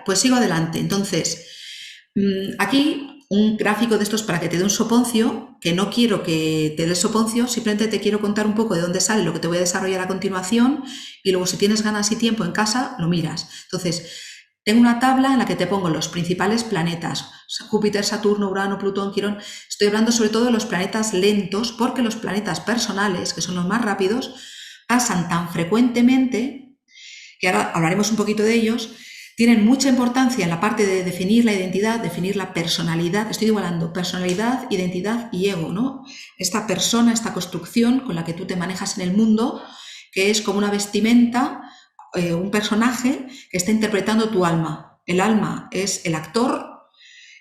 pues sigo adelante. Entonces, aquí un gráfico de estos para que te dé un soponcio, que no quiero que te dé soponcio, simplemente te quiero contar un poco de dónde sale lo que te voy a desarrollar a continuación y luego si tienes ganas y tiempo en casa, lo miras. Entonces, tengo una tabla en la que te pongo los principales planetas, Júpiter, Saturno, Urano, Plutón, Quirón. Estoy hablando sobre todo de los planetas lentos porque los planetas personales, que son los más rápidos, pasan tan frecuentemente, que ahora hablaremos un poquito de ellos, tienen mucha importancia en la parte de definir la identidad, definir la personalidad. Estoy igualando personalidad, identidad y ego, ¿no? Esta persona, esta construcción con la que tú te manejas en el mundo, que es como una vestimenta, un personaje que está interpretando tu alma. El alma es el actor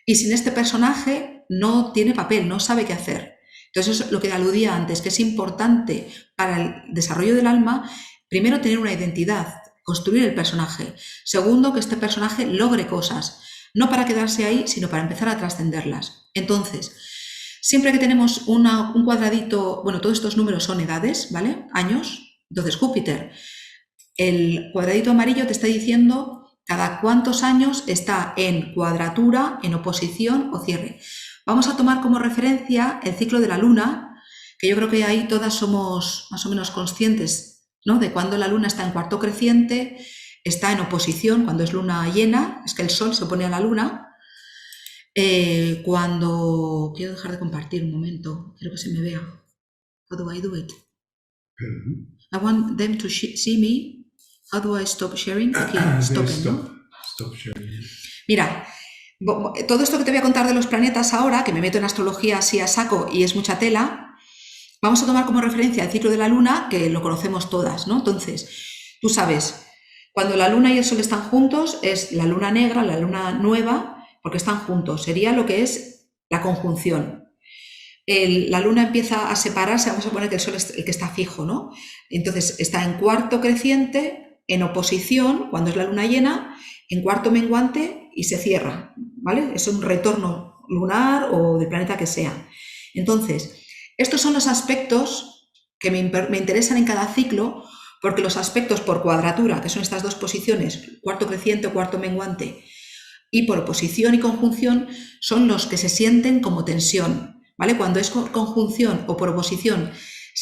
y sin este personaje no tiene papel, no sabe qué hacer. Entonces, eso es lo que aludía antes, que es importante para el desarrollo del alma, primero tener una identidad, construir el personaje. Segundo, que este personaje logre cosas, no para quedarse ahí, sino para empezar a trascenderlas. Entonces, siempre que tenemos un cuadradito, bueno, todos estos números son edades, ¿vale? Años. Entonces, Júpiter, el cuadradito amarillo te está diciendo cada cuántos años está en cuadratura, en oposición o cierre. Vamos a tomar como referencia el ciclo de la Luna, que yo creo que ahí todas somos más o menos conscientes, ¿no? De cuando la Luna está en cuarto creciente, está en oposición, cuando es luna llena, es que el Sol se opone a la Luna. Cuando... Quiero dejar de compartir un momento, quiero que se me vea. How do I do it? I want them to see me. How do I stop sharing? Aquí, stop sharing. Mira, todo esto que te voy a contar de los planetas ahora, que me meto en astrología así a saco y es mucha tela, vamos a tomar como referencia el ciclo de la Luna, que lo conocemos todas, ¿no? Entonces, tú sabes, cuando la Luna y el Sol están juntos, es la Luna negra, la Luna nueva, porque están juntos. Sería lo que es la conjunción. La Luna empieza a separarse, vamos a poner que el Sol es el que está fijo, ¿no? Entonces, está en cuarto creciente, en oposición, cuando es la luna llena, en cuarto menguante y se cierra, ¿vale? Es un retorno lunar o del planeta que sea. Entonces, estos son los aspectos que me interesan en cada ciclo, porque los aspectos por cuadratura, que son estas dos posiciones, cuarto creciente o cuarto menguante, y por oposición y conjunción, son los que se sienten como tensión, ¿vale? Cuando es conjunción o por oposición,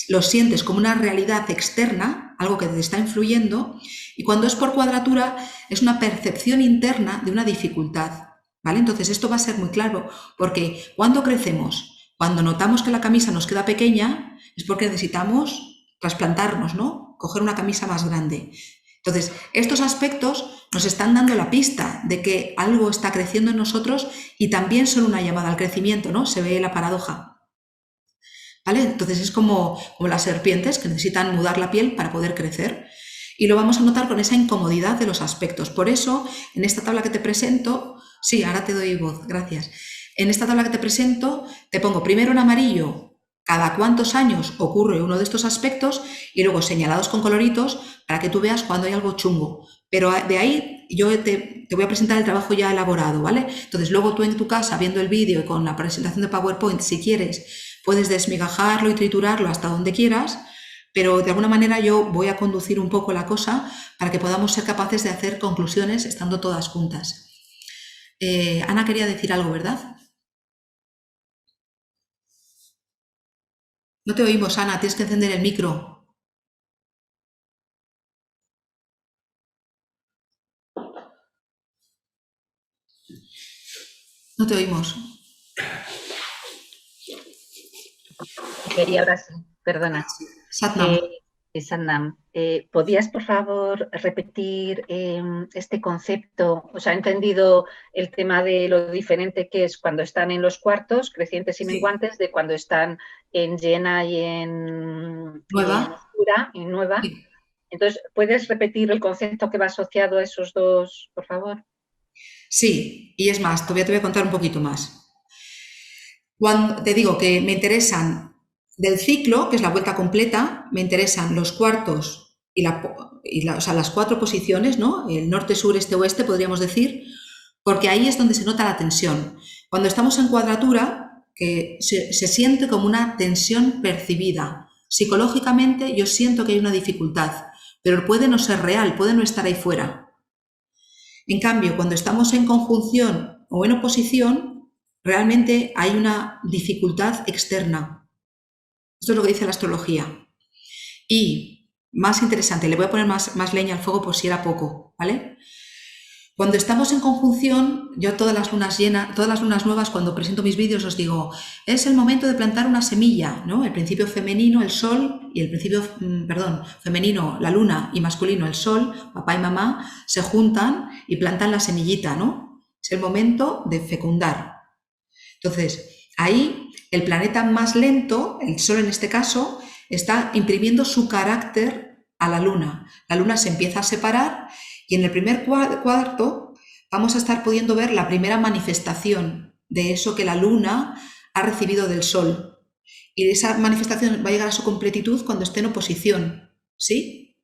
lo sientes como una realidad externa, algo que te está influyendo, y cuando es por cuadratura es una percepción interna de una dificultad, ¿vale? Entonces esto va a ser muy claro, porque cuando crecemos, cuando notamos que la camisa nos queda pequeña, es porque necesitamos trasplantarnos, ¿no? Coger una camisa más grande. Entonces, estos aspectos nos están dando la pista de que algo está creciendo en nosotros y también son una llamada al crecimiento, ¿no? Se ve la paradoja. ¿Vale? Entonces es como las serpientes que necesitan mudar la piel para poder crecer. Y lo vamos a notar con esa incomodidad de los aspectos. Por eso, en esta tabla que te presento, sí, ahora te doy voz, gracias. En esta tabla que te presento, te pongo primero en amarillo cada cuántos años ocurre uno de estos aspectos y luego señalados con coloritos para que tú veas cuando hay algo chungo. Pero de ahí yo te voy a presentar el trabajo ya elaborado, ¿vale? Entonces luego tú en tu casa, viendo el vídeo y con la presentación de PowerPoint, si quieres, puedes desmigajarlo y triturarlo hasta donde quieras, pero de alguna manera yo voy a conducir un poco la cosa para que podamos ser capaces de hacer conclusiones estando todas juntas. Ana quería decir algo, ¿verdad? No te oímos, Ana, tienes que encender el micro. No te oímos. Quería ahora sí, perdona. Satnam. Satnam, ¿podías por favor repetir este concepto? O sea, he entendido el tema de lo diferente que es cuando están en los cuartos, crecientes y menguantes, de cuando están en llena y en oscura y nueva. Sí. Entonces, ¿puedes repetir el concepto que va asociado a esos dos, por favor? Sí, y es más, te voy a contar un poquito más. Cuando te digo que me interesan del ciclo, que es la vuelta completa, me interesan los cuartos o sea, las cuatro posiciones, ¿no? El norte, sur, este, oeste, podríamos decir, porque ahí es donde se nota la tensión. Cuando estamos en cuadratura, que se siente como una tensión percibida. Psicológicamente yo siento que hay una dificultad, pero puede no ser real, puede no estar ahí fuera. En cambio, cuando estamos en conjunción o en oposición, realmente hay una dificultad externa. Esto es lo que dice la astrología. Y, más interesante, le voy a poner más leña al fuego por si era poco, ¿vale? Cuando estamos en conjunción, yo todas las lunas nuevas, cuando presento mis vídeos, os digo, es el momento de plantar una semilla, ¿no? El principio femenino, el sol, y el principio, femenino, la luna, y masculino, el sol, papá y mamá, se juntan y plantan la semillita, ¿no? Es el momento de fecundar. Entonces, ahí el planeta más lento, el sol en este caso, está imprimiendo su carácter a la luna. La luna se empieza a separar y en el primer cuarto vamos a estar pudiendo ver la primera manifestación de eso que la luna ha recibido del sol. Y esa manifestación va a llegar a su completitud cuando esté en oposición, ¿sí?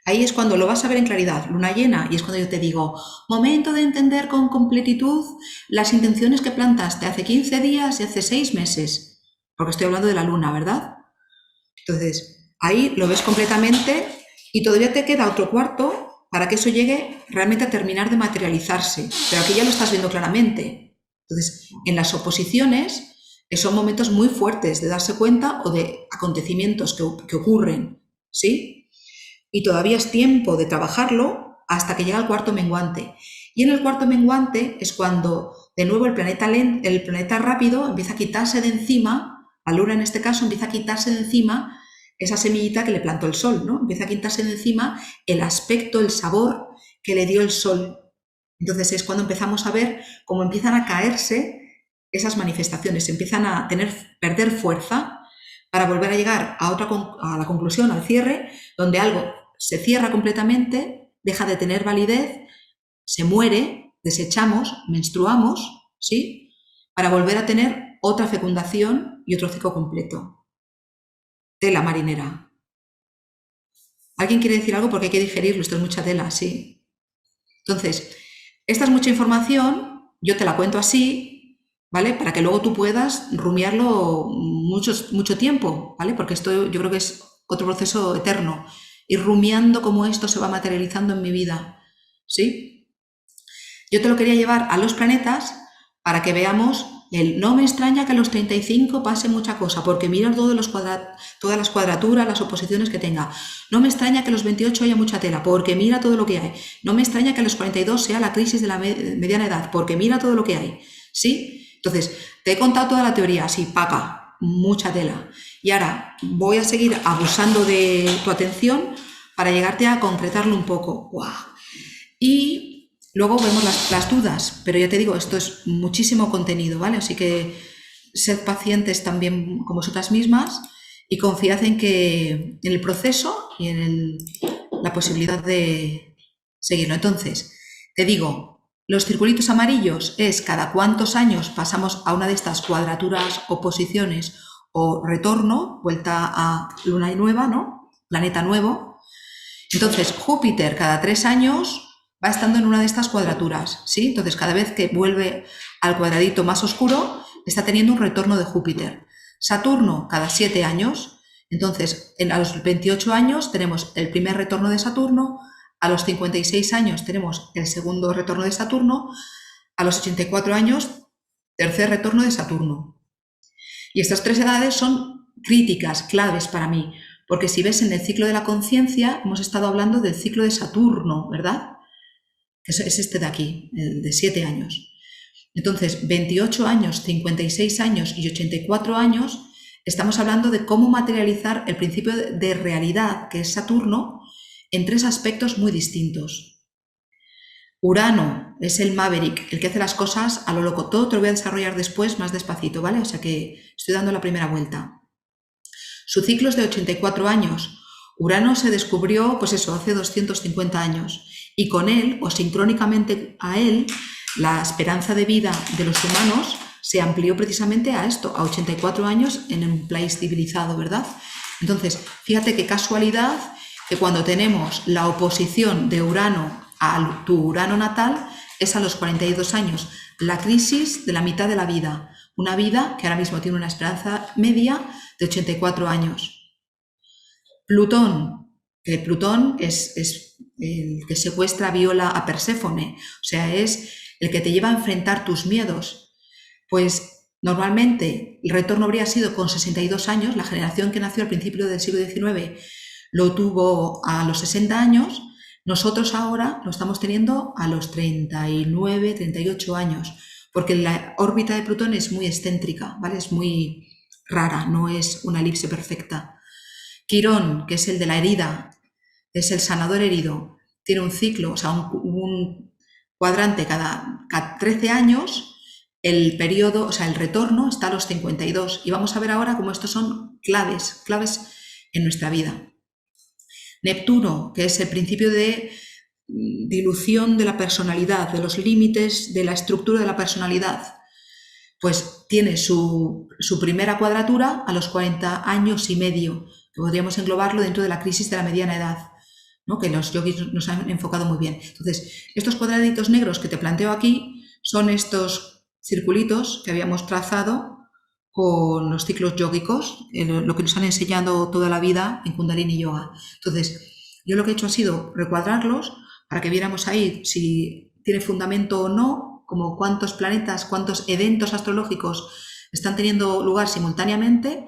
Ahí es cuando lo vas a ver en claridad, luna llena, y es cuando yo te digo, momento de entender con completitud las intenciones que plantaste hace 15 días y hace 6 meses, porque estoy hablando de la luna, ¿verdad? Entonces, ahí lo ves completamente y todavía te queda otro cuarto para que eso llegue realmente a terminar de materializarse, pero aquí ya lo estás viendo claramente. Entonces, en las oposiciones, son momentos muy fuertes de darse cuenta o de acontecimientos que ocurren, ¿sí? Y todavía es tiempo de trabajarlo hasta que llega el cuarto menguante. Y en el cuarto menguante es cuando, de nuevo, el planeta rápido empieza a quitarse de encima, la luna en este caso empieza a quitarse de encima esa semillita que le plantó el sol, ¿no? Empieza a quitarse de encima el aspecto, el sabor que le dio el sol. Entonces es cuando empezamos a ver cómo empiezan a caerse esas manifestaciones, empiezan a perder fuerza para volver a llegar a la conclusión, al cierre, donde algo se cierra completamente, deja de tener validez, se muere, desechamos, menstruamos, ¿sí? Para volver a tener otra fecundación y otro ciclo completo. Tela marinera. ¿Alguien quiere decir algo? Porque hay que digerirlo, esto es mucha tela, sí. Entonces, esta es mucha información, yo te la cuento así, ¿vale? Para que luego tú puedas rumiarlo mucho tiempo, ¿vale? Porque esto yo creo que es otro proceso eterno, ir rumiando cómo esto se va materializando en mi vida, ¿sí? Yo te lo quería llevar a los planetas para que veamos no me extraña que a los 35 pase mucha cosa, porque mira todas las cuadraturas, las oposiciones que tenga. No me extraña que a los 28 haya mucha tela, porque mira todo lo que hay. No me extraña que a los 42 sea la crisis de la mediana edad, porque mira todo lo que hay, ¿sí? Entonces, te he contado toda la teoría, así, paca, mucha tela. Y ahora voy a seguir abusando de tu atención para llegarte a concretarlo un poco. ¡Wow! Y luego vemos las dudas, pero ya te digo, esto es muchísimo contenido, ¿vale? Así que sed pacientes también con vosotras mismas y confiad en el proceso y en la posibilidad de seguirlo. Entonces, te digo, los circulitos amarillos es cada cuántos años pasamos a una de estas cuadraturas, oposiciones o retorno, vuelta a luna nueva, ¿no? Planeta nuevo. Entonces, Júpiter cada 3 años va estando en una de estas cuadraturas, ¿sí? Entonces, cada vez que vuelve al cuadradito más oscuro, está teniendo un retorno de Júpiter. Saturno, cada 7 años. Entonces, a los 28 años tenemos el primer retorno de Saturno, a los 56 años tenemos el segundo retorno de Saturno, a los 84 años, tercer retorno de Saturno. Y estas 3 edades son críticas, claves para mí, porque si ves en el ciclo de la conciencia, hemos estado hablando del ciclo de Saturno, ¿verdad? Es este de aquí, el de 7 años. Entonces, 28 años, 56 años y 84 años, estamos hablando de cómo materializar el principio de realidad, que es Saturno, en 3 aspectos muy distintos. Urano es el Maverick, el que hace las cosas a lo loco. Todo te lo voy a desarrollar después, más despacito, ¿vale? O sea que estoy dando la primera vuelta. Su ciclo es de 84 años. Urano se descubrió, pues eso, hace 250 años. Y con él, o sincrónicamente a él, la esperanza de vida de los humanos se amplió precisamente a esto, a 84 años en un país civilizado, ¿verdad? Entonces, fíjate qué casualidad que cuando tenemos la oposición de Urano a tu Urano natal es a los 42 años, la crisis de la mitad de la vida, una vida que ahora mismo tiene una esperanza media de 84 años. Plutón es el que secuestra, viola a Perséfone, o sea, es el que te lleva a enfrentar tus miedos. Pues normalmente el retorno habría sido con 62 años, la generación que nació al principio del siglo XIX lo tuvo a los 60 años, nosotros ahora lo estamos teniendo a los 39, 38 años, porque la órbita de Plutón es muy excéntrica, ¿vale? Es muy rara, no es una elipse perfecta. Quirón, que es el de la herida, es el sanador herido, tiene un ciclo, o sea, un cuadrante cada 13 años, el periodo, o sea, el retorno está a los 52. Y vamos a ver ahora cómo estos son claves en nuestra vida. Neptuno, que es el principio de dilución de la personalidad, de los límites de la estructura de la personalidad, pues tiene su primera cuadratura a los 40 años y medio, que podríamos englobarlo dentro de la crisis de la mediana edad, ¿no? Que los yogis nos han enfocado muy bien. Entonces, estos cuadraditos negros que te planteo aquí son estos circulitos que habíamos trazado con los ciclos yógicos, lo que nos han enseñado toda la vida en Kundalini Yoga. Entonces, yo lo que he hecho ha sido recuadrarlos para que viéramos ahí si tiene fundamento o no, como cuántos planetas, cuántos eventos astrológicos están teniendo lugar simultáneamente,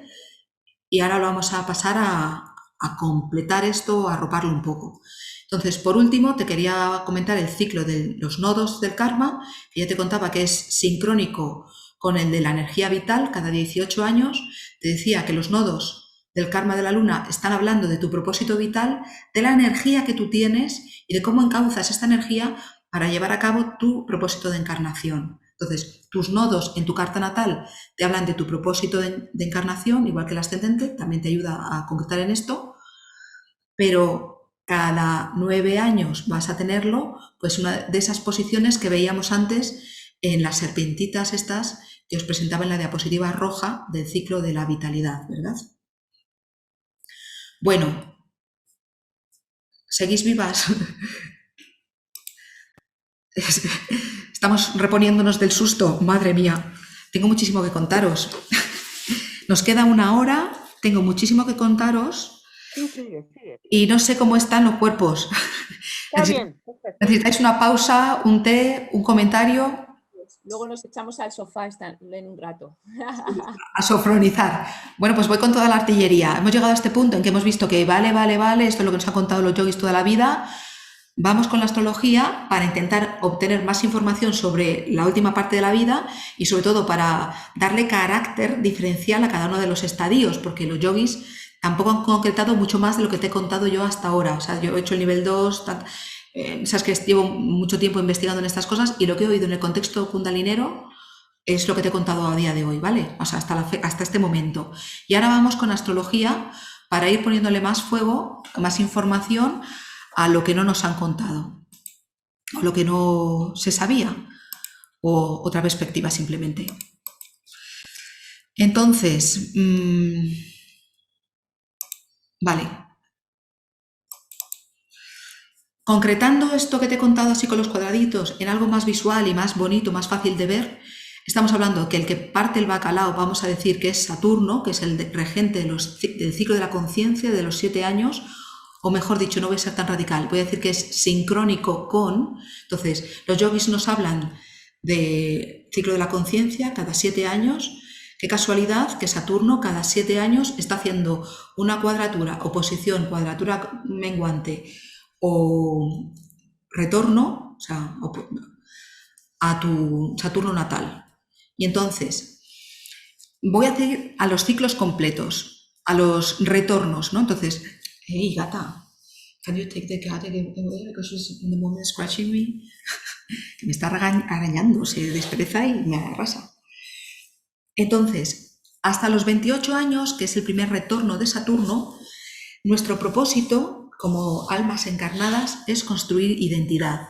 y ahora lo vamos a pasar a completar esto, a arroparlo un poco. Entonces, por último, te quería comentar el ciclo de los nodos del karma, que ya te contaba que es sincrónico con el de la energía vital cada 18 años. Te decía que los nodos del karma de la luna están hablando de tu propósito vital, de la energía que tú tienes y de cómo encauzas esta energía para llevar a cabo tu propósito de encarnación. Entonces, tus nodos en tu carta natal te hablan de tu propósito de encarnación, igual que el ascendente, también te ayuda a concretar en esto, pero cada 9 años vas a tenerlo, pues una de esas posiciones que veíamos antes en las serpentitas estas que os presentaba en la diapositiva roja del ciclo de la vitalidad, ¿verdad? Bueno, ¿seguís vivas? Estamos reponiéndonos del susto, madre mía, tengo muchísimo que contaros. Nos queda 1 hora, tengo muchísimo que contaros. Sigue. Y no sé cómo están los cuerpos. Está bien, perfecto. ¿Necesitáis una pausa, un té, un comentario? Luego nos echamos al sofá en un rato. A sofronizar. Bueno, pues voy con toda la artillería. Hemos llegado a este punto en que hemos visto que vale, esto es lo que nos han contado los yogis toda la vida. Vamos con la astrología para intentar obtener más información sobre la última parte de la vida y sobre todo para darle carácter diferencial a cada uno de los estadios, porque los yogis tampoco han concretado mucho más de lo que te he contado yo hasta ahora. O sea, yo he hecho el nivel 2, sabes que llevo mucho tiempo investigando en estas cosas y lo que he oído en el contexto kundalinero es lo que te he contado a día de hoy, ¿vale? O sea, hasta este momento. Y ahora vamos con astrología para ir poniéndole más fuego, más información a lo que no nos han contado, o lo que no se sabía, o otra perspectiva simplemente. Entonces, vale. Concretando esto que te he contado así con los cuadraditos en algo más visual y más bonito, más fácil de ver, estamos hablando que el que parte el bacalao, vamos a decir que es Saturno, que es el regente del ciclo de la conciencia de los 7 años, o mejor dicho, no voy a ser tan radical, voy a decir que es sincrónico con. Entonces, los yogis nos hablan de ciclo de la conciencia cada 7 años. Qué casualidad que Saturno cada 7 años está haciendo una cuadratura, oposición, cuadratura menguante o retorno, o sea, a tu Saturno natal. Y entonces, voy a hacer a los ciclos completos, a los retornos, ¿no? Entonces, hey, gata, can you take the cat away because she's in the moment scratching me? Que me está arañando, se despereza y me arrasa. Entonces, hasta los 28 años, que es el primer retorno de Saturno, nuestro propósito como almas encarnadas es construir identidad.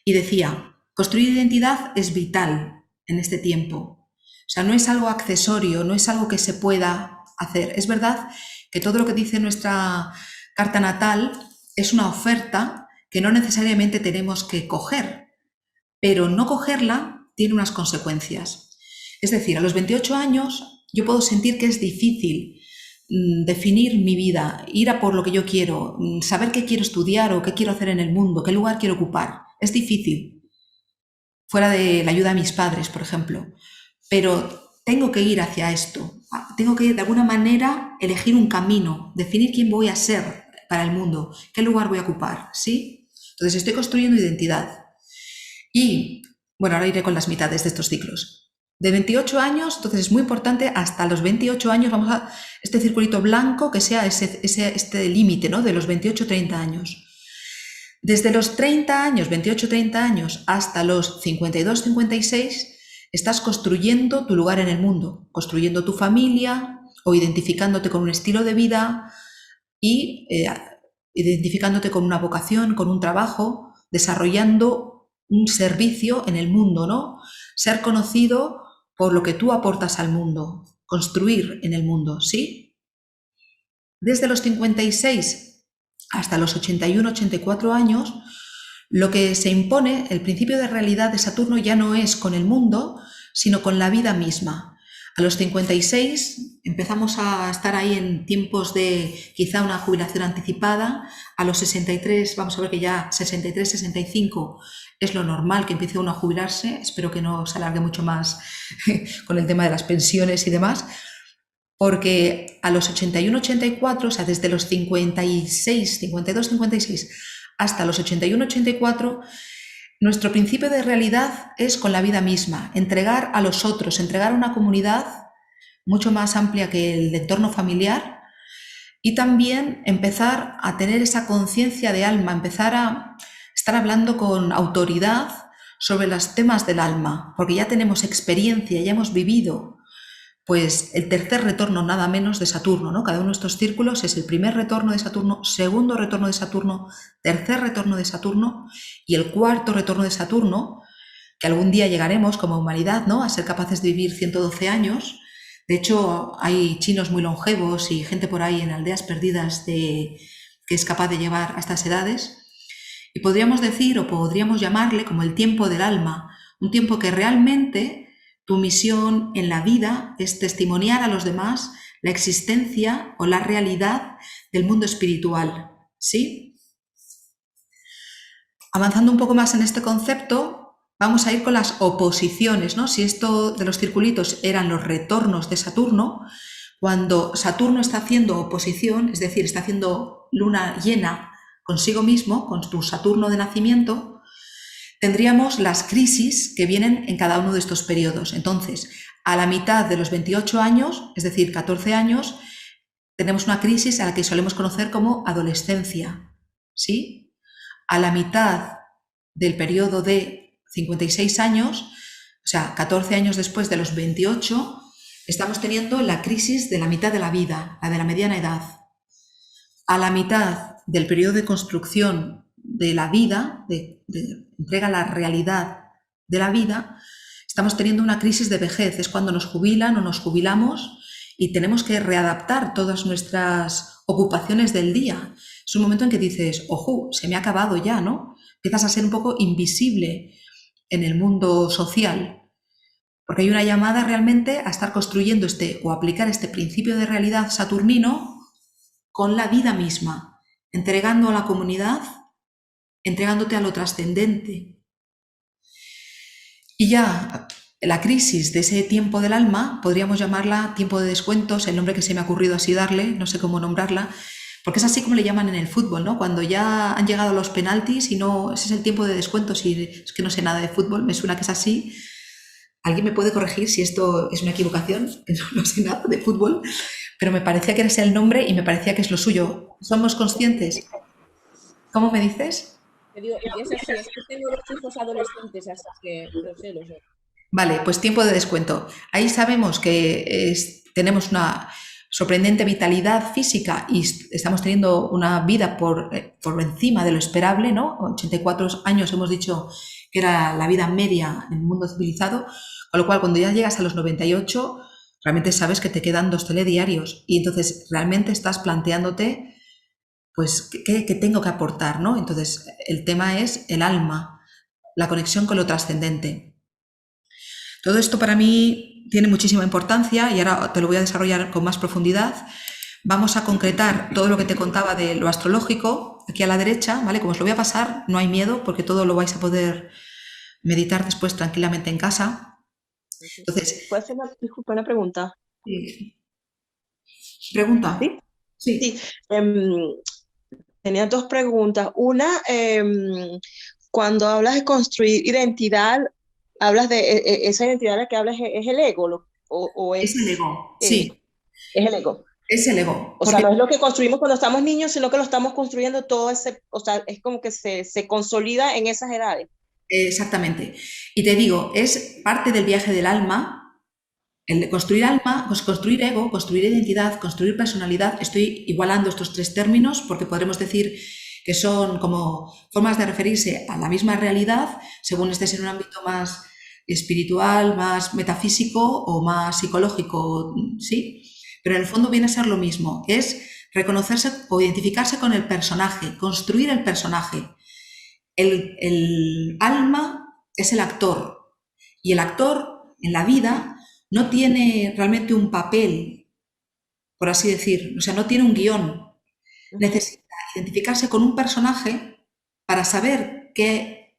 Y decía, construir identidad es vital en este tiempo. O sea, no es algo accesorio, no es algo que se pueda hacer. Es verdad que todo lo que dice nuestra carta natal es una oferta que no necesariamente tenemos que coger, pero no cogerla tiene unas consecuencias. Es decir, a los 28 años yo puedo sentir que es difícil definir mi vida, ir a por lo que yo quiero, saber qué quiero estudiar o qué quiero hacer en el mundo, qué lugar quiero ocupar. Es difícil, fuera de la ayuda de mis padres, por ejemplo, pero tengo que ir hacia esto, tengo que de alguna manera elegir un camino, definir quién voy a ser para el mundo, qué lugar voy a ocupar, ¿sí? Entonces estoy construyendo identidad. Y, bueno, ahora iré con las mitades de estos ciclos. De 28 años, entonces es muy importante, hasta los 28 años, vamos a este circulito blanco que sea este límite, ¿no? De los 28-30 años. Desde los 30 años, 28-30 años, hasta los 52-56, estás construyendo tu lugar en el mundo, construyendo tu familia o identificándote con un estilo de vida y identificándote con una vocación, con un trabajo, desarrollando un servicio en el mundo, ¿no? Ser conocido por lo que tú aportas al mundo, construir en el mundo, ¿sí? Desde los 56 hasta los 81-84 años, lo que se impone, el principio de realidad de Saturno ya no es con el mundo, sino con la vida misma. A los 56 empezamos a estar ahí en tiempos de quizá una jubilación anticipada. A los 63, vamos a ver que ya 63-65 es lo normal que empiece uno a jubilarse. Espero que no se alargue mucho más con el tema de las pensiones y demás. Porque a los 81-84, o sea, desde los 56, 52-56 hasta los 81-84, nuestro principio de realidad es con la vida misma, entregar a los otros, entregar a una comunidad mucho más amplia que el entorno familiar y también empezar a tener esa conciencia de alma, empezar a estar hablando con autoridad sobre los temas del alma, porque ya tenemos experiencia, ya hemos vivido pues el tercer retorno nada menos de Saturno, ¿no? Cada uno de estos círculos es el primer retorno de Saturno, segundo retorno de Saturno, tercer retorno de Saturno y el cuarto retorno de Saturno, que algún día llegaremos como humanidad, ¿no? A ser capaces de vivir 112 años. De hecho, hay chinos muy longevos y gente por ahí en aldeas perdidas que es capaz de llevar a estas edades. Y podríamos decir, o podríamos llamarle como el tiempo del alma, un tiempo que realmente tu misión en la vida es testimoniar a los demás la existencia o la realidad del mundo espiritual, ¿sí? Avanzando un poco más en este concepto, vamos a ir con las oposiciones, ¿no? Si esto de los circulitos eran los retornos de Saturno, cuando Saturno está haciendo oposición, es decir, está haciendo luna llena consigo mismo, con tu Saturno de nacimiento, tendríamos las crisis que vienen en cada uno de estos periodos. Entonces, a la mitad de los 28 años, es decir, 14 años, tenemos una crisis a la que solemos conocer como adolescencia, ¿sí? A la mitad del periodo de 56 años, o sea, 14 años después de los 28, estamos teniendo la crisis de la mitad de la vida, la de la mediana edad. A la mitad del periodo de construcción de la vida, de entrega a la realidad de la vida, estamos teniendo una crisis de vejez. Es cuando nos jubilan o nos jubilamos y tenemos que readaptar todas nuestras ocupaciones del día. Es un momento en que dices, ojo, se me ha acabado ya, ¿no? Empiezas a ser un poco invisible en el mundo social, porque hay una llamada realmente a estar construyendo o aplicar este principio de realidad saturnino con la vida misma, entregando a la comunidad, entregándote a lo trascendente. Y ya la crisis de ese tiempo del alma, podríamos llamarla tiempo de descuentos, el nombre que se me ha ocurrido así darle, no sé cómo nombrarla, porque es así como le llaman en el fútbol, ¿no? Cuando ya han llegado los penaltis y no, ese es el tiempo de descuentos y es que no sé nada de fútbol, me suena que es así. ¿Alguien me puede corregir si esto es una equivocación? Que no sé nada de fútbol, pero me parecía que era ese el nombre y me parecía que es lo suyo. ¿Somos conscientes? ¿Cómo me dices? Te digo, y es así, es que tengo 2 hijos adolescentes, así que lo sé. Vale, pues tiempo de descuento. Ahí sabemos que tenemos una sorprendente vitalidad física y estamos teniendo una vida por encima de lo esperable, ¿no? 84 años hemos dicho que era la vida media en el mundo civilizado, con lo cual cuando ya llegas a los 98 realmente sabes que te quedan 2 telediarios y entonces realmente estás planteándote pues qué tengo que aportar, ¿no? Entonces el tema es el alma, la conexión con lo trascendente. Todo esto para mí tiene muchísima importancia y ahora te lo voy a desarrollar con más profundidad vamos a concretar todo lo que te contaba de lo astrológico, aquí a la derecha, ¿vale? Como os lo voy a pasar, no hay miedo, porque todo lo vais a poder meditar después tranquilamente en casa. Entonces, ¿Puedo hacer disculpa, una pregunta? ¿pregunta? ¿Sí? Sí. Sí. Tenía dos preguntas. Una, cuando hablas de construir identidad, hablas de esa identidad de la que hablas es el ego, o Es el ego, sí, es el ego. es el ego. O sea, no es lo que construimos cuando estamos niños, sino que lo estamos construyendo todo ese, o sea, es como que se consolida en esas edades. Exactamente. Y te digo, es parte del viaje del alma, el de construir alma, pues construir ego, construir identidad, construir personalidad. Estoy igualando estos tres términos porque podremos decir que son como formas de referirse a la misma realidad según estés en un ámbito más espiritual, más metafísico o más psicológico, ¿sí? Pero en el fondo viene a ser lo mismo, es reconocerse o identificarse con el personaje, construir el personaje. El alma es el actor y el actor en la vida no tiene realmente un papel, por así decir, o sea, no tiene un guión. Necesita identificarse con un personaje para saber qué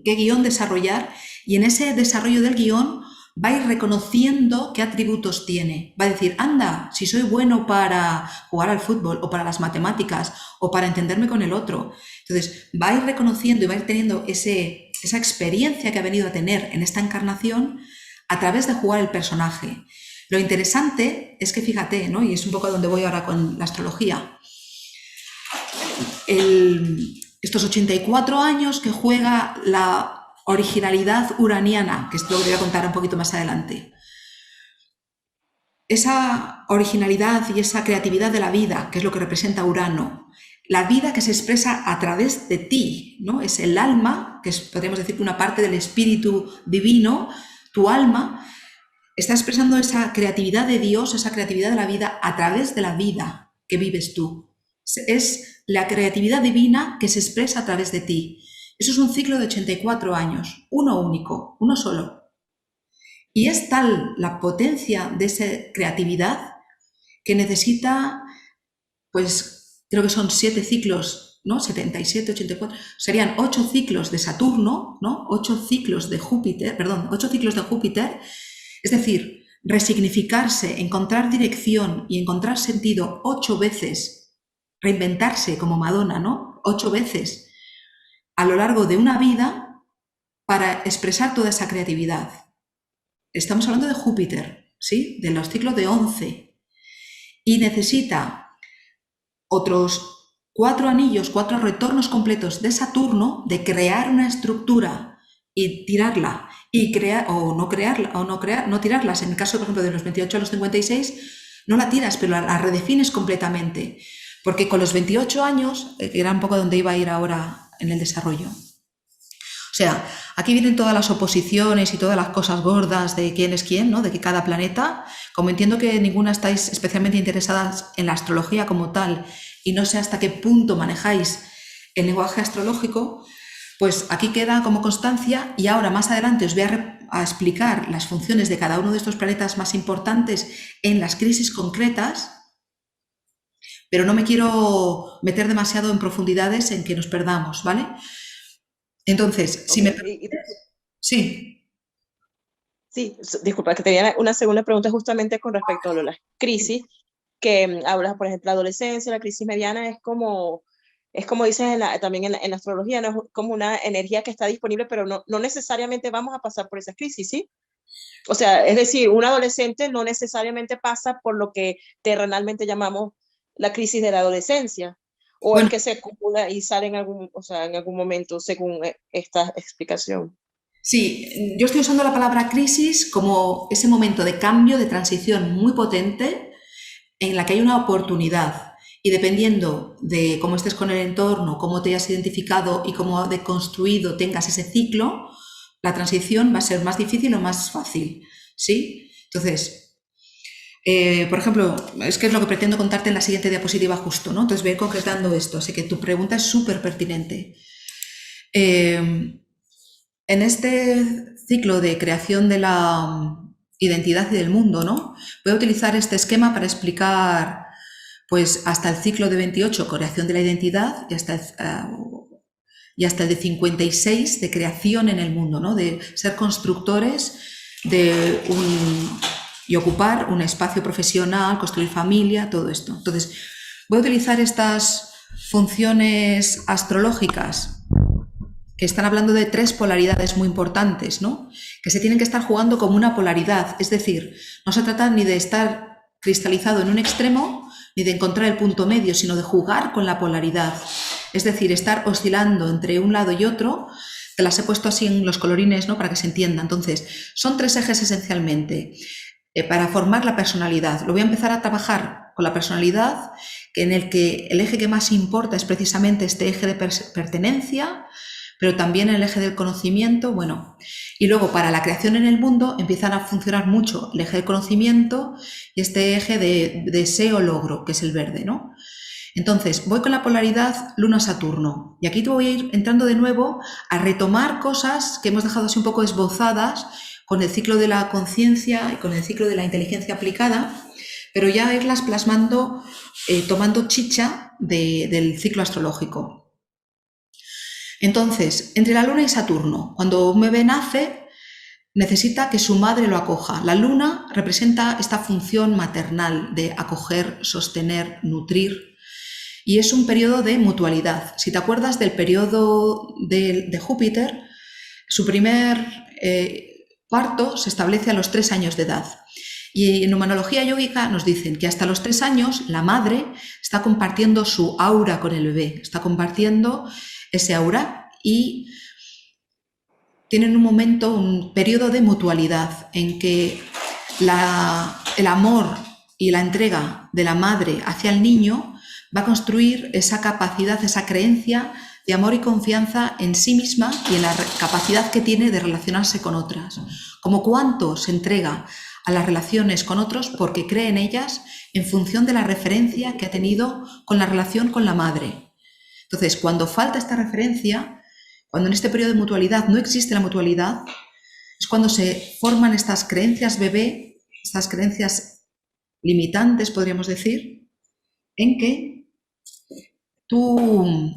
guión desarrollar y en ese desarrollo del guión va a ir reconociendo qué atributos tiene. Va a decir, anda, si soy bueno para jugar al fútbol o para las matemáticas o para entenderme con el otro. Entonces, va a ir reconociendo y va a ir teniendo esa experiencia que ha venido a tener en esta encarnación a través de jugar el personaje. Lo interesante es que, fíjate, ¿no? Y es un poco a donde voy ahora con la astrología. Estos 84 años que juega la originalidad uraniana, que esto lo voy a contar un poquito más adelante. Esa originalidad y esa creatividad de la vida, que es lo que representa Urano, la vida que se expresa a través de ti, ¿no? Es el alma, que podríamos decir que una parte del espíritu divino, tu alma, está expresando esa creatividad de Dios, esa creatividad de la vida a través de la vida que vives tú. Es la creatividad divina que se expresa a través de ti. Eso es un ciclo de 84 años, uno único, uno solo. Y es tal la potencia de esa creatividad que necesita, pues creo que son 7 ciclos, ¿no? 77, 84, serían 8 ciclos de Saturno, ¿no? 8 ciclos de Júpiter, perdón, 8 ciclos de Júpiter, es decir, resignificarse, encontrar dirección y encontrar sentido 8 veces, reinventarse como Madonna, ¿no? 8 veces a lo largo de una vida para expresar toda esa creatividad. Estamos hablando de Júpiter, ¿sí? De los ciclos de 11. Y necesita otros 4 anillos, 4 retornos completos de Saturno, de crear una estructura y tirarla, y crear, o no crearla, o no tirarlas. En el caso, por ejemplo, de los 28 a los 56, no la tiras, pero la redefines completamente. Porque con los 28 años, que era un poco donde iba a ir ahora en el desarrollo. O sea, aquí vienen todas las oposiciones y todas las cosas gordas de quién es quién, ¿no? De que cada planeta, como entiendo que ninguna estáis especialmente interesadas en la astrología como tal y no sé hasta qué punto manejáis el lenguaje astrológico, pues aquí queda como constancia y ahora más adelante os voy a explicar las funciones de cada uno de estos planetas más importantes en las crisis concretas, pero no me quiero meter demasiado en profundidades en que nos perdamos, ¿vale? Entonces, si me permites... Sí. Sí, disculpa, que tenía una segunda pregunta justamente con respecto a las crisis, que hablas, por ejemplo, la adolescencia, la crisis mediana, es como dices también en la astrología, ¿no? Es como una energía que está disponible, pero no necesariamente vamos a pasar por esas crisis, ¿sí? O sea, es decir, un adolescente no necesariamente pasa por lo que terrenalmente llamamos la crisis de la adolescencia, o bueno, es que se acumula y sale en algún momento según esta explicación. Sí, yo estoy usando la palabra crisis como ese momento de cambio, de transición muy potente en la que hay una oportunidad y dependiendo de cómo estés con el entorno, cómo te hayas identificado y cómo deconstruido tengas ese ciclo, la transición va a ser más difícil o más fácil, ¿sí? Entonces, por ejemplo, es que es lo que pretendo contarte en la siguiente diapositiva justo, ¿no? Entonces voy a ir concretando esto, así que tu pregunta es súper pertinente. En este ciclo de creación de la identidad y del mundo, ¿no? Voy a utilizar este esquema para explicar pues hasta el ciclo de 28, creación de la identidad, y hasta el de 56 de creación en el mundo, ¿no? De ser constructores y ocupar un espacio profesional, construir familia, todo esto. Entonces, voy a utilizar estas funciones astrológicas que están hablando de 3 polaridades muy importantes, ¿no? Que se tienen que estar jugando como una polaridad, es decir, no se trata ni de estar cristalizado en un extremo ni de encontrar el punto medio, sino de jugar con la polaridad, es decir, estar oscilando entre un lado y otro. Te las he puesto así en los colorines, ¿no? Para que se entienda. Entonces, son 3 ejes esencialmente para formar la personalidad. Lo voy a empezar a trabajar con la personalidad, en el que el eje que más importa es precisamente este eje de pertenencia, pero también el eje del conocimiento, bueno, y luego para la creación en el mundo empiezan a funcionar mucho el eje del conocimiento y este eje de deseo-logro, que es el verde, ¿no? Entonces, voy con la polaridad Luna-Saturno, y aquí te voy a ir entrando de nuevo a retomar cosas que hemos dejado así un poco esbozadas con el ciclo de la conciencia y con el ciclo de la inteligencia aplicada, pero ya irlas plasmando, tomando chicha del ciclo astrológico. Entonces, entre la Luna y Saturno, cuando un bebé nace, necesita que su madre lo acoja. La Luna representa esta función maternal de acoger, sostener, nutrir, y es un periodo de mutualidad. Si te acuerdas del periodo de Júpiter, su primer parto se establece a los 3 años de edad. Y en numerología yógica nos dicen que hasta los 3 años la madre está compartiendo su aura con el bebé, está compartiendo ese aura y tienen un momento, un periodo de mutualidad en que el amor y la entrega de la madre hacia el niño va a construir esa capacidad, esa creencia de amor y confianza en sí misma y en la capacidad que tiene de relacionarse con otras. Como cuánto se entrega a las relaciones con otros porque cree en ellas en función de la referencia que ha tenido con la relación con la madre. Entonces, cuando falta esta referencia, cuando en este periodo de mutualidad no existe la mutualidad, es cuando se forman estas creencias bebé, estas creencias limitantes, podríamos decir, en que tú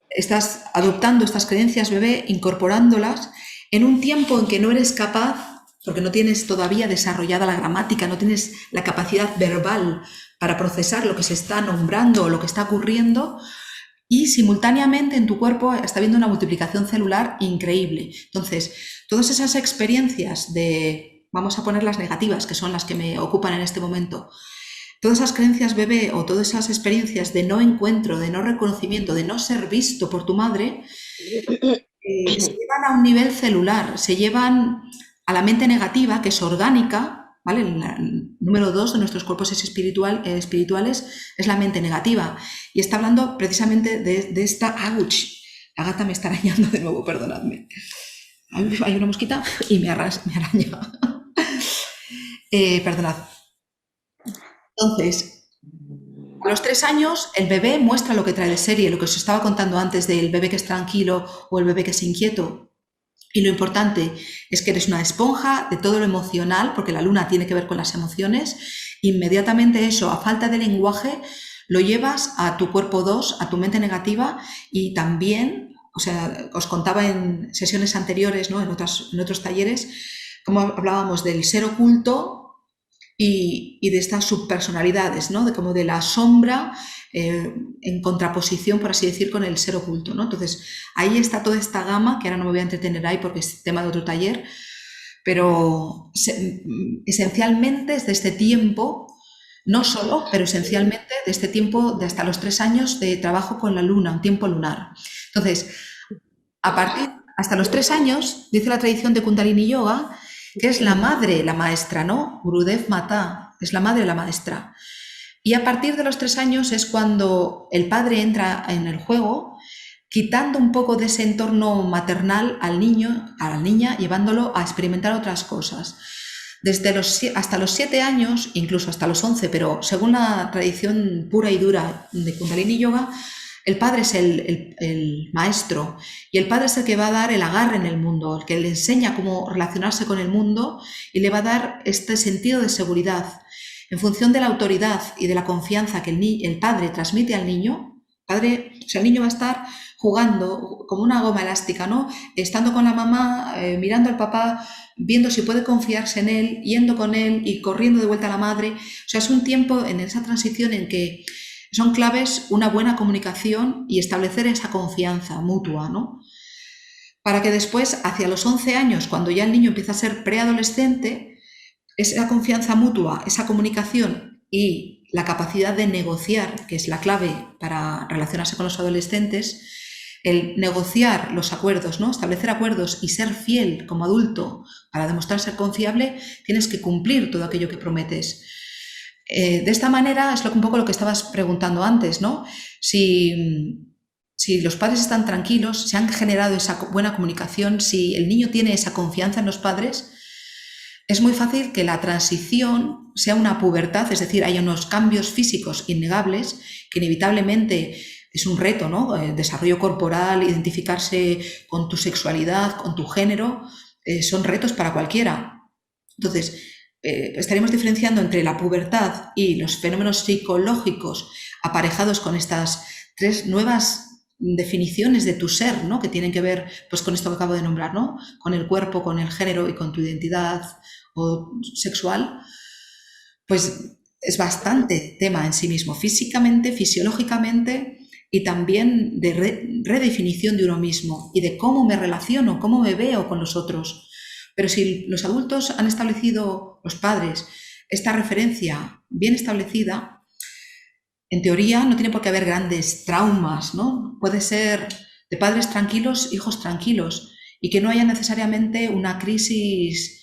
estás adoptando estas creencias bebé, incorporándolas en un tiempo en que no eres capaz, porque no tienes todavía desarrollada la gramática, no tienes la capacidad verbal para procesar lo que se está nombrando o lo que está ocurriendo, y simultáneamente en tu cuerpo está habiendo una multiplicación celular increíble. Entonces, todas esas experiencias vamos a poner las negativas, que son las que me ocupan en este momento, todas esas creencias bebé o todas esas experiencias de no encuentro, de no reconocimiento, de no ser visto por tu madre, se llevan a un nivel celular, se llevan a la mente negativa, que es orgánica, ¿vale? El número 2 de nuestros cuerpos espirituales es la mente negativa. Y está hablando precisamente de esta... ¡Auch! La gata me está arañando de nuevo, perdonadme. Hay una mosquita y me araña. Perdonad. Entonces, a los 3 años el bebé muestra lo que trae de serie, lo que os estaba contando antes del bebé que es tranquilo o el bebé que es inquieto. Y lo importante es que eres una esponja de todo lo emocional, porque la luna tiene que ver con las emociones. Inmediatamente eso, a falta de lenguaje, lo llevas a tu cuerpo 2, a tu mente negativa, y también, o sea, os contaba en sesiones anteriores, ¿no? en otros talleres, como hablábamos del ser oculto y de estas subpersonalidades, ¿no? Como de la sombra en contraposición, por así decir, con el ser oculto, ¿no? Entonces, ahí está toda esta gama, que ahora no me voy a entretener ahí porque es tema de otro taller, pero esencialmente es de este tiempo, no solo, pero esencialmente de este tiempo de hasta los 3 años de trabajo con la luna, un tiempo lunar. Entonces, hasta los 3 años, dice la tradición de Kundalini Yoga, que es la madre, la maestra, ¿no? Gurudev Mata, es la madre, la maestra. Y a partir de los 3 años es cuando el padre entra en el juego, quitando un poco de ese entorno maternal al niño, a la niña, llevándolo a experimentar otras cosas. Hasta los 7 años, incluso hasta los 11, pero según la tradición pura y dura de Kundalini Yoga, el padre es el maestro, y el padre es el que va a dar el agarre en el mundo, el que le enseña cómo relacionarse con el mundo y le va a dar este sentido de seguridad. en función de la autoridad y de la confianza que el padre transmite al niño, el niño va a estar jugando como una goma elástica, ¿no? Estando con la mamá, mirando al papá, viendo si puede confiarse en él, yendo con él y corriendo de vuelta a la madre. O sea, es un tiempo en esa transición en que son claves una buena comunicación y establecer esa confianza mutua, ¿no? Para que después, hacia los 11 años, cuando ya el niño empieza a ser preadolescente, esa confianza mutua, esa comunicación y la capacidad de negociar, que es la clave para relacionarse con los adolescentes, el negociar los acuerdos, ¿no? Establecer acuerdos y ser fiel como adulto para demostrar ser confiable, tienes que cumplir todo aquello que prometes. De esta manera es un poco lo que estabas preguntando antes, ¿no? Si los padres están tranquilos, si han generado esa buena comunicación, si el niño tiene esa confianza en los padres, es muy fácil que la transición sea una pubertad, es decir, haya unos cambios físicos innegables que inevitablemente es un reto, ¿no? El desarrollo corporal, identificarse con tu sexualidad, con tu género, son retos para cualquiera. Entonces, estaremos diferenciando entre la pubertad y los fenómenos psicológicos aparejados con estas 3 nuevas definiciones de tu ser, ¿no? Que tienen que ver pues, con esto que acabo de nombrar, ¿no? Con el cuerpo, con el género y con tu identidad sexual, pues es bastante tema en sí mismo, físicamente, fisiológicamente y también de redefinición de uno mismo y de cómo me relaciono, cómo me veo con los otros. Pero si los adultos han establecido, los padres, esta referencia bien establecida, en teoría no tiene por qué haber grandes traumas, ¿no? Puede ser de padres tranquilos, hijos tranquilos, y que no haya necesariamente una crisis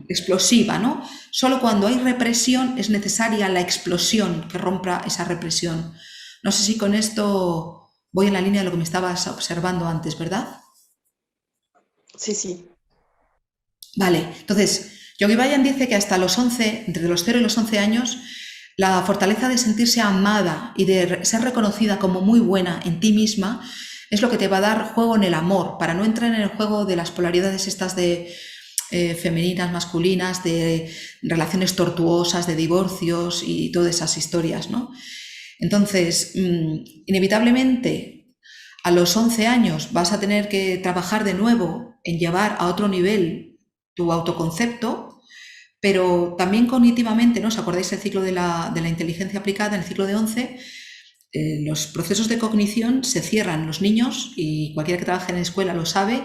explosiva, ¿no? Solo cuando hay represión es necesaria la explosión que rompa esa represión. No sé si con esto voy en la línea de lo que me estabas observando antes, ¿verdad? Sí, sí. Vale, entonces, Yogi Bhajan dice que hasta los 11, entre los 0 y los 11 años, la fortaleza de sentirse amada y de ser reconocida como muy buena en ti misma es lo que te va a dar juego en el amor, para no entrar en el juego de las polaridades estas de femeninas, masculinas, de relaciones tortuosas, de divorcios y todas esas historias, ¿no? Entonces, inevitablemente, a los 11 años vas a tener que trabajar de nuevo en llevar a otro nivel tu autoconcepto, pero también cognitivamente, ¿no? ¿Os acordáis del ciclo de la inteligencia aplicada, en el ciclo de 11? Los procesos de cognición se cierran. Los niños, y cualquiera que trabaje en la escuela lo sabe,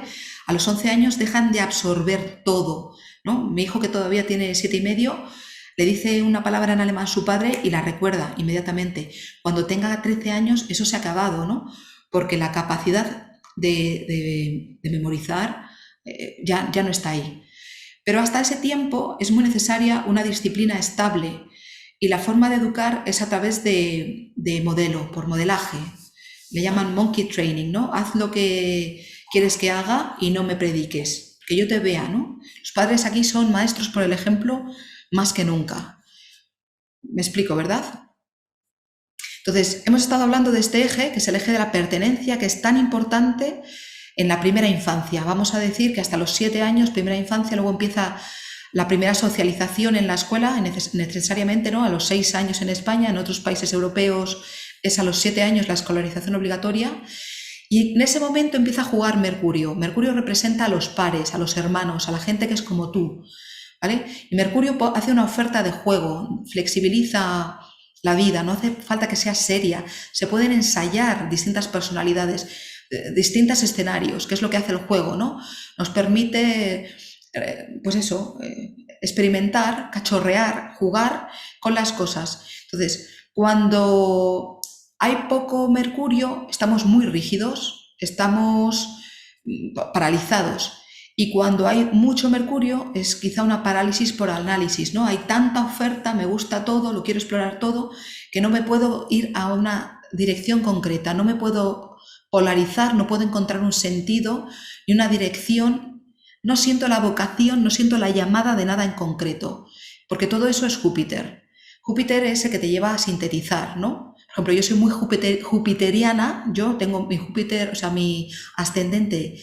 a los 11 años dejan de absorber todo, ¿no? Mi hijo, que todavía tiene 7 y medio, le dice una palabra en alemán a su padre y la recuerda inmediatamente. Cuando tenga 13 años eso se ha acabado, ¿no? Porque la capacidad de memorizar ya no está ahí. Pero hasta ese tiempo es muy necesaria una disciplina estable y la forma de educar es a través de modelo, por modelaje. Le llaman monkey training, ¿no? Haz lo que quieres que haga y no me prediques, que yo te vea, ¿no? Los padres aquí son maestros por el ejemplo más que nunca. Me explico, ¿verdad? Entonces, hemos estado hablando de este eje, que es el eje de la pertenencia, que es tan importante en la primera infancia. Vamos a decir que hasta los 7 años, primera infancia, luego empieza la primera socialización en la escuela, necesariamente, ¿no? A los 6 años en España, en otros países europeos es a los 7 años la escolarización obligatoria. Y en ese momento empieza a jugar Mercurio. Mercurio representa a los pares, a los hermanos, a la gente que es como tú, ¿vale? Y Mercurio hace una oferta de juego, flexibiliza la vida, no hace falta que sea seria. Se pueden ensayar distintas personalidades, distintos escenarios, que es lo que hace el juego, ¿no? Nos permite, pues eso, experimentar, cachorrear, jugar con las cosas. Entonces, cuando hay poco Mercurio, estamos muy rígidos, estamos paralizados. Y cuando hay mucho Mercurio, es quizá una parálisis por análisis, ¿no? Hay tanta oferta, me gusta todo, lo quiero explorar todo, que no me puedo ir a una dirección concreta, no me puedo polarizar, no puedo encontrar un sentido ni una dirección, no siento la vocación, no siento la llamada de nada en concreto, porque todo eso es Júpiter. Júpiter es el que te lleva a sintetizar, ¿no? Por ejemplo, yo soy muy jupiteriana, yo tengo mi Júpiter, o sea, mi ascendente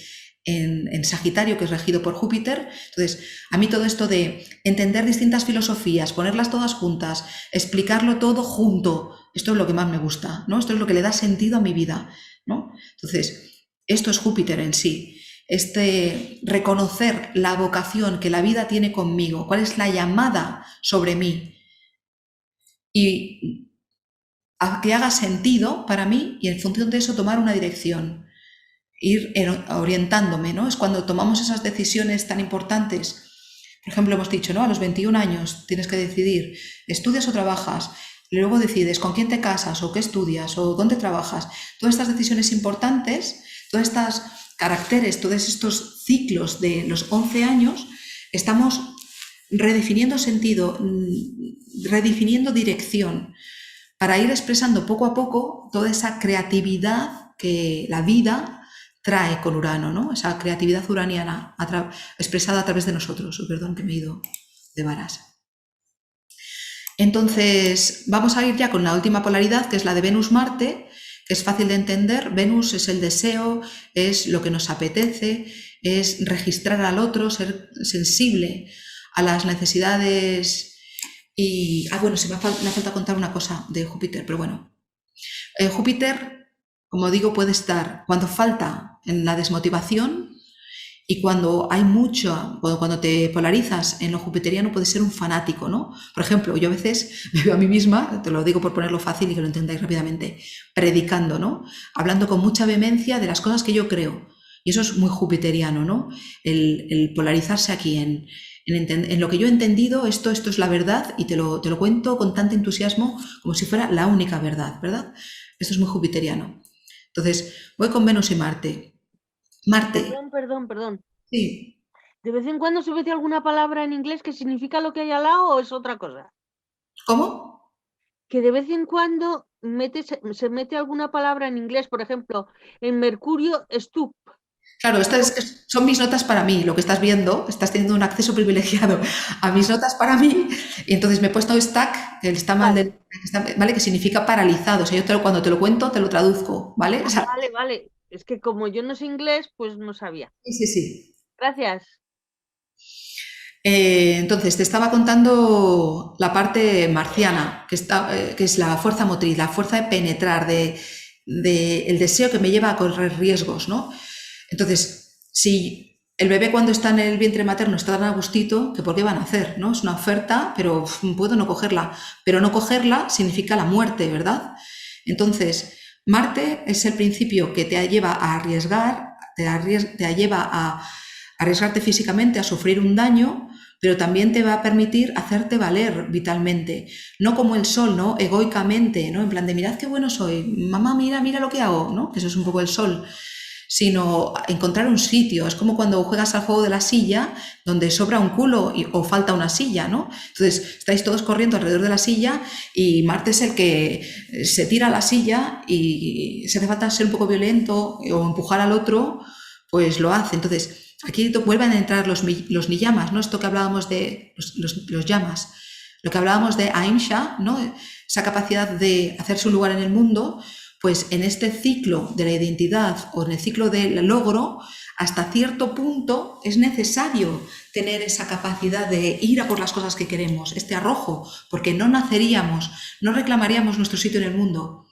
en Sagitario, que es regido por Júpiter. Entonces, a mí todo esto de entender distintas filosofías, ponerlas todas juntas, explicarlo todo junto, esto es lo que más me gusta, ¿no? Esto es lo que le da sentido a mi vida, ¿no? Entonces, esto es Júpiter en sí. Reconocer la vocación que la vida tiene conmigo, cuál es la llamada sobre mí, y a que haga sentido para mí, y en función de eso tomar una dirección, ir orientándome, ¿no? Es cuando tomamos esas decisiones tan importantes. Por ejemplo, hemos dicho, ¿no? A los 21 años tienes que decidir, ¿estudias o trabajas? Y luego decides con quién te casas o qué estudias o dónde trabajas. Todas estas decisiones importantes, todas estas caracteres, todos estos ciclos de los 11 años, estamos redefiniendo sentido, redefiniendo dirección, para ir expresando poco a poco toda esa creatividad que la vida trae con Urano, ¿no? Esa creatividad uraniana expresada a través de nosotros. Perdón, que me he ido de varas. Entonces, vamos a ir ya con la última polaridad, que es la de Venus-Marte, que es fácil de entender. Venus es el deseo, es lo que nos apetece, es registrar al otro, ser sensible a las necesidades. Y, bueno, me falta contar una cosa de Júpiter, pero bueno. Júpiter, como digo, puede estar cuando falta en la desmotivación y cuando hay mucho, cuando te polarizas en lo jupiteriano, puedes ser un fanático, ¿no? Por ejemplo, yo a veces me veo a mí misma, te lo digo por ponerlo fácil y que lo entendáis rápidamente, predicando, ¿no? Hablando con mucha vehemencia de las cosas que yo creo. Y eso es muy jupiteriano, ¿no? El polarizarse aquí en lo que yo he entendido, esto es la verdad, y te lo cuento con tanto entusiasmo como si fuera la única verdad, ¿verdad? Esto es muy jupiteriano. Entonces, voy con Venus y Marte. Marte. Perdón. Sí. ¿De vez en cuando se mete alguna palabra en inglés que significa lo que hay al lado o es otra cosa? ¿Cómo? Que de vez en cuando se mete alguna palabra en inglés, por ejemplo, en Mercurio, stup. Claro, son mis notas para mí, lo que estás viendo, estás teniendo un acceso privilegiado a mis notas para mí, y entonces me he puesto stack, que está mal, ¿vale? Que significa paralizado. O sea, cuando te lo cuento, te lo traduzco, ¿vale? O sea, Vale. Es que como yo no sé inglés, pues no sabía. Sí. Gracias. Entonces, te estaba contando la parte marciana, que es la fuerza motriz, la fuerza de penetrar, el deseo que me lleva a correr riesgos, ¿no? Entonces, si el bebé cuando está en el vientre materno está tan a gustito, ¿que por qué van a hacer? ¿No? Es una oferta, pero puedo no cogerla. Pero no cogerla significa la muerte, ¿verdad? Entonces, Marte es el principio que te lleva a arriesgar, te lleva a arriesgarte físicamente, a sufrir un daño, pero también te va a permitir hacerte valer vitalmente. No como el sol, ¿no? Egoicamente, ¿no? En plan de mirad qué bueno soy, mamá, mira lo que hago, ¿no? Eso es un poco el sol. Sino encontrar un sitio. Es como cuando juegas al juego de la silla, donde sobra un culo o falta una silla, ¿no? Entonces estáis todos corriendo alrededor de la silla y Marte es el que se tira a la silla, y si hace falta ser un poco violento o empujar al otro, pues lo hace. Entonces aquí vuelven a entrar los niyamas, ¿no? Esto que hablábamos de los llamas, lo que hablábamos de Ahimsa, ¿no? Esa capacidad de hacerse un lugar en el mundo. Pues en este ciclo de la identidad o en el ciclo del logro, hasta cierto punto es necesario tener esa capacidad de ir a por las cosas que queremos, este arrojo, porque no naceríamos, no reclamaríamos nuestro sitio en el mundo.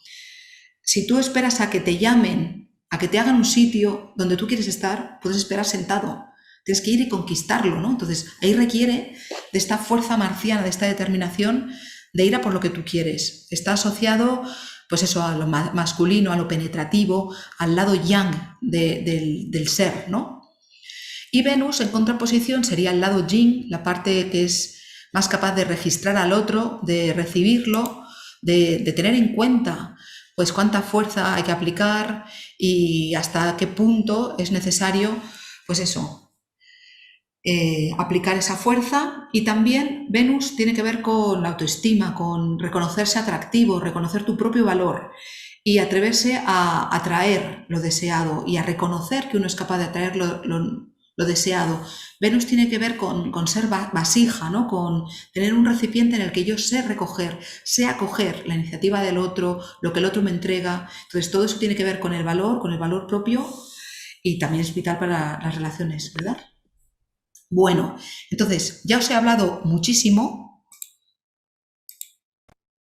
Si tú esperas a que te llamen, a que te hagan un sitio donde tú quieres estar, puedes esperar sentado. Tienes que ir y conquistarlo, ¿no? Entonces ahí requiere de esta fuerza marciana, de esta determinación de ir a por lo que tú quieres. Está asociado, pues eso, a lo masculino, a lo penetrativo, al lado yang del ser, ¿no? Y Venus, en contraposición, sería el lado yin, la parte que es más capaz de registrar al otro, de recibirlo, de tener en cuenta pues cuánta fuerza hay que aplicar y hasta qué punto es necesario, pues eso, aplicar esa fuerza. Y también Venus tiene que ver con la autoestima, con reconocerse atractivo, reconocer tu propio valor y atreverse a atraer lo deseado y a reconocer que uno es capaz de atraer lo deseado. Venus tiene que ver con ser vasija, ¿no? Con tener un recipiente en el que yo sé recoger, sé acoger la iniciativa del otro, lo que el otro me entrega. Entonces todo eso tiene que ver con el valor propio y también es vital para las relaciones, ¿verdad? Bueno, entonces ya os he hablado muchísimo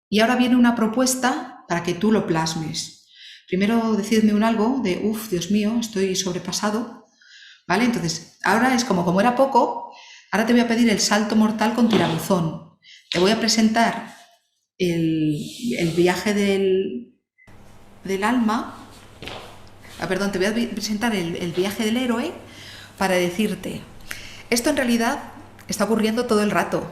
y ahora viene una propuesta para que tú lo plasmes. Primero decidme un algo de, uff, Dios mío, estoy sobrepasado, ¿vale? Entonces, ahora es como era poco, ahora te voy a pedir el salto mortal con tirabuzón. Te voy a presentar el viaje del alma, perdón, te voy a presentar el viaje del héroe para decirte, esto en realidad está ocurriendo todo el rato,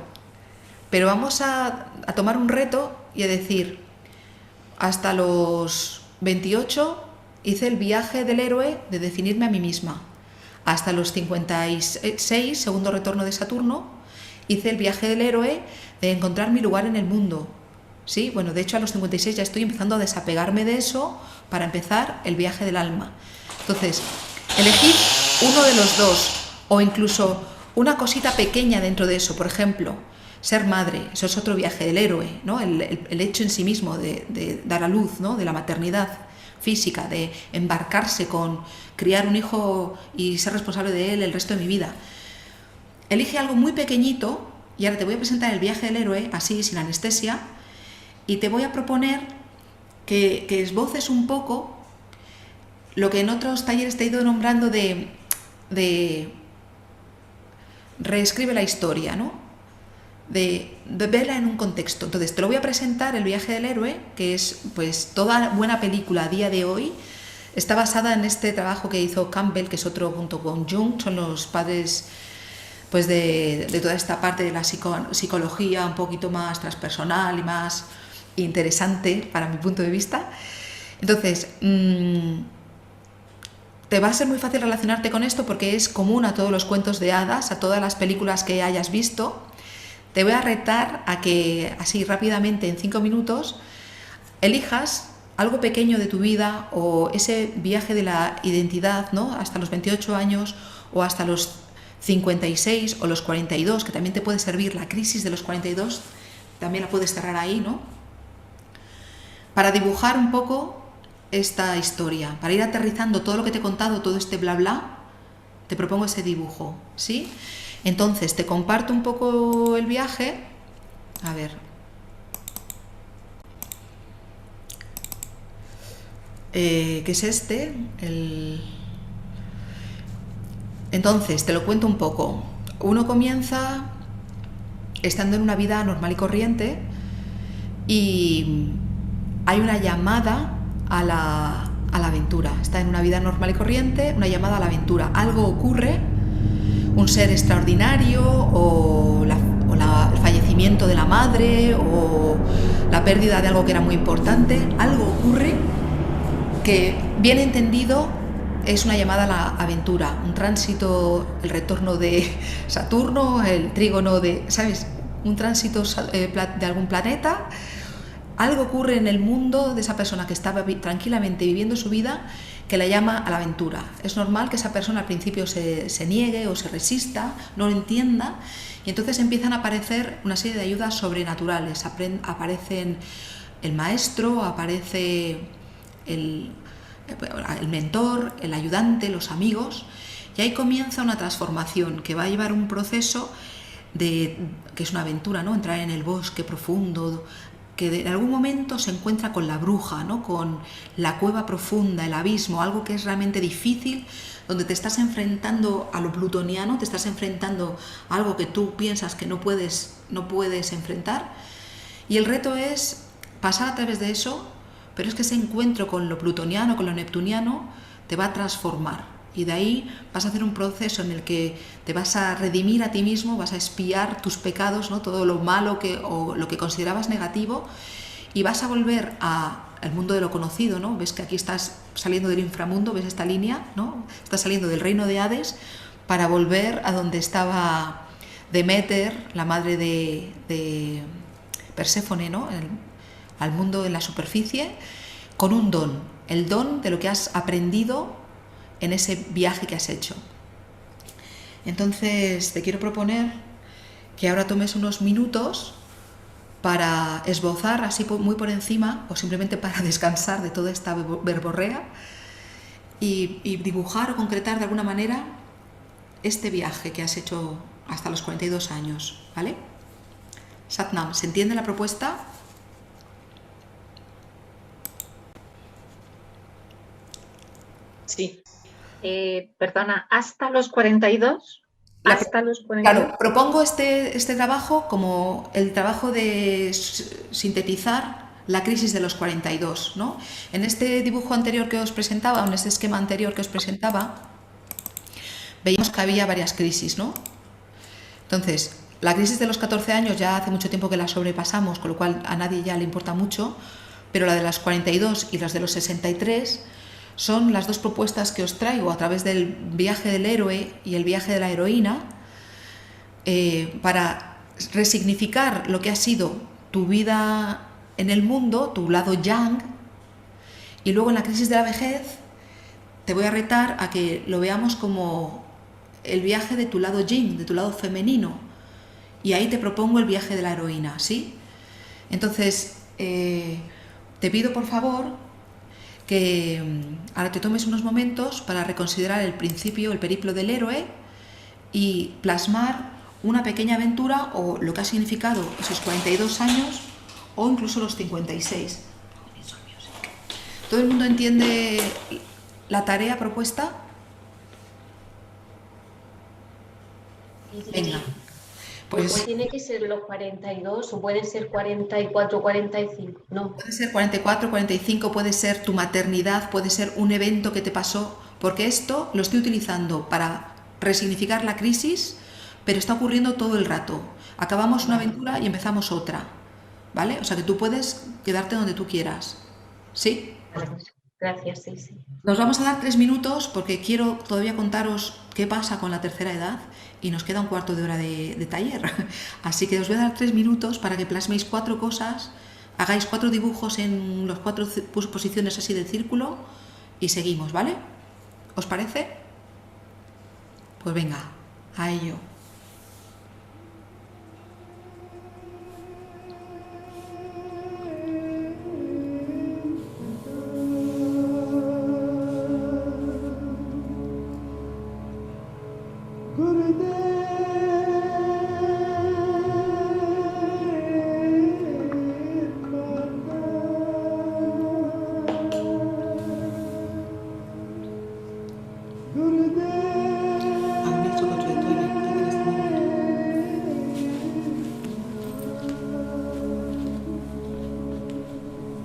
pero vamos a tomar un reto y a decir, hasta los 28 hice el viaje del héroe de definirme a mí misma. Hasta los 56, segundo retorno de Saturno, hice el viaje del héroe de encontrar mi lugar en el mundo. ¿Sí? Bueno, de hecho a los 56 ya estoy empezando a desapegarme de eso para empezar el viaje del alma. Entonces, elegid uno de los dos o incluso una cosita pequeña dentro de eso. Por ejemplo, ser madre, eso es otro viaje del héroe, ¿no? El hecho en sí mismo de dar a luz, ¿no? De la maternidad física, de embarcarse con criar un hijo y ser responsable de él el resto de mi vida. Elige algo muy pequeñito y ahora te voy a presentar el viaje del héroe así, sin anestesia, y te voy a proponer que esboces un poco lo que en otros talleres te he ido nombrando de reescribe la historia, ¿no? De verla en un contexto. Entonces te lo voy a presentar, el viaje del héroe, que es pues toda buena película a día de hoy, está basada en este trabajo que hizo Campbell, que es otro junto con Jung, son los padres pues de toda esta parte de la psicología un poquito más transpersonal y más interesante para mi punto de vista. Entonces, te va a ser muy fácil relacionarte con esto porque es común a todos los cuentos de hadas, a todas las películas que hayas visto. Te voy a retar a que, así rápidamente, en 5 minutos, elijas algo pequeño de tu vida o ese viaje de la identidad, ¿no? Hasta los 28 años o hasta los 56 o los 42, que también te puede servir la crisis de los 42, también la puedes cerrar ahí, ¿no? Para dibujar un poco esta historia, para ir aterrizando todo lo que te he contado, todo este bla bla, te propongo ese dibujo, ¿sí? Entonces, te comparto un poco el viaje. A ver. ¿Qué es este? Entonces, te lo cuento un poco. Uno comienza estando en una vida normal y corriente y hay una llamada a la aventura. Está en una vida normal y corriente, una llamada a la aventura. Algo ocurre, un ser extraordinario o el fallecimiento de la madre o la pérdida de algo que era muy importante. Algo ocurre que, bien entendido, es una llamada a la aventura, un tránsito, el retorno de Saturno, el trígono de, ¿sabes? Un tránsito de algún planeta. Algo ocurre en el mundo de esa persona que estaba tranquilamente viviendo su vida que la llama a la aventura. Es normal que esa persona al principio se niegue o se resista, no lo entienda, y entonces empiezan a aparecer una serie de ayudas sobrenaturales. Aparecen el maestro, aparece el mentor, el ayudante, los amigos, y ahí comienza una transformación que va a llevar un proceso que es una aventura, ¿no? Entrar en el bosque profundo, que en algún momento se encuentra con la bruja, ¿no? Con la cueva profunda, el abismo, algo que es realmente difícil, donde te estás enfrentando a lo plutoniano, te estás enfrentando a algo que tú piensas que no puedes enfrentar, y el reto es pasar a través de eso, pero es que ese encuentro con lo plutoniano, con lo neptuniano, te va a transformar. Y de ahí vas a hacer un proceso en el que te vas a redimir a ti mismo, vas a expiar tus pecados, ¿no? Todo lo malo o lo que considerabas negativo, y vas a volver al mundo de lo conocido, ¿no? Ves que aquí estás saliendo del inframundo, ves esta línea, ¿no? Estás saliendo del reino de Hades para volver a donde estaba Deméter, la madre de Perséfone, ¿no? Al mundo en la superficie, con un don, el don de lo que has aprendido en ese viaje que has hecho. Entonces te quiero proponer que ahora tomes unos minutos para esbozar así muy por encima, o simplemente para descansar de toda esta verborrea, y dibujar o concretar de alguna manera este viaje que has hecho hasta los 42 años, ¿vale? Satnam, ¿se entiende la propuesta? Sí. Perdona, ¿hasta los 42? ¿Hasta los 42? Claro, propongo este trabajo como el trabajo de sintetizar la crisis de los 42, ¿no? En este dibujo anterior que os presentaba, en este esquema anterior que os presentaba, veíamos que había varias crisis, ¿no? Entonces, la crisis de los 14 años ya hace mucho tiempo que la sobrepasamos, con lo cual a nadie ya le importa mucho, pero la de las 42 y las de los 63 son las dos propuestas que os traigo a través del viaje del héroe y el viaje de la heroína, para resignificar lo que ha sido tu vida en el mundo, tu lado yang, y luego en la crisis de la vejez te voy a retar a que lo veamos como el viaje de tu lado yin, de tu lado femenino, y ahí te propongo el viaje de la heroína, ¿sí? Entonces, te pido por favor que ahora te tomes unos momentos para reconsiderar el principio, el periplo del héroe, y plasmar una pequeña aventura o lo que ha significado esos 42 años o incluso los 56. ¿Todo el mundo entiende la tarea propuesta? Venga. Pues tiene que ser los 42 o pueden ser 44, 45, no. puede ser 44, 45, puede ser tu maternidad, puede ser un evento que te pasó, porque esto lo estoy utilizando para resignificar la crisis, pero está ocurriendo todo el rato. Acabamos una aventura y empezamos otra, ¿vale? O sea que tú puedes quedarte donde tú quieras, ¿sí? Gracias, sí, sí. Nos vamos a dar 3 minutos porque quiero todavía contaros qué pasa con la tercera edad y nos queda un cuarto de hora de taller. Así que os voy a dar 3 minutos para que plasméis 4 cosas, hagáis 4 dibujos en las 4 posiciones así del círculo y seguimos, ¿vale? ¿Os parece? Pues venga, a ello.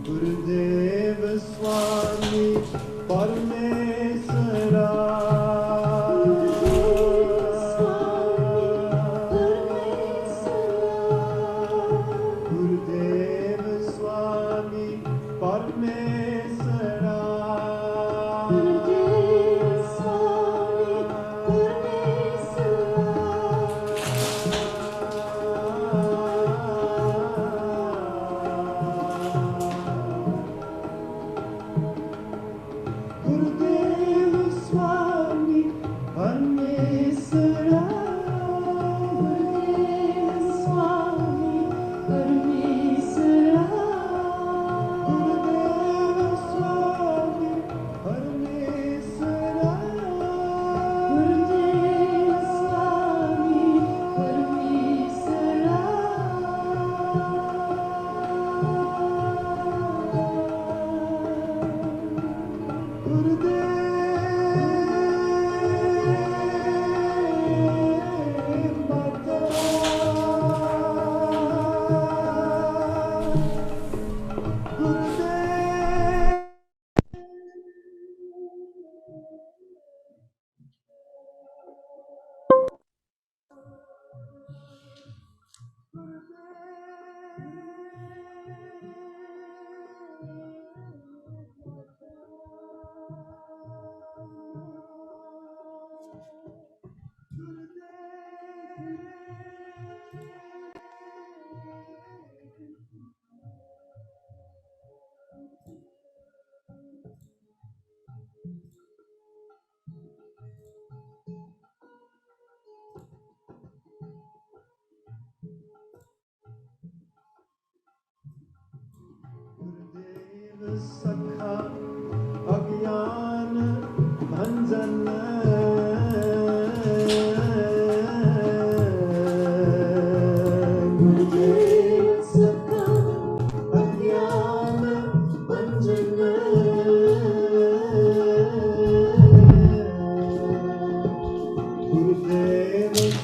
गुरुदेव स्वामी परमेश्वरा गुरुदेव स्वामी परमेश्वरा गुरुदेव स्वामी परमेश्वरा गुरुदेव स्वामी परमेश्वरा गुरुदेव स्वामी परमेश्वरा गुरुदेव स्वामी परमेश्वरा गुरुदेव सखा अज्ञान Gurudev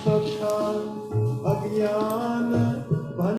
Sakha Agyan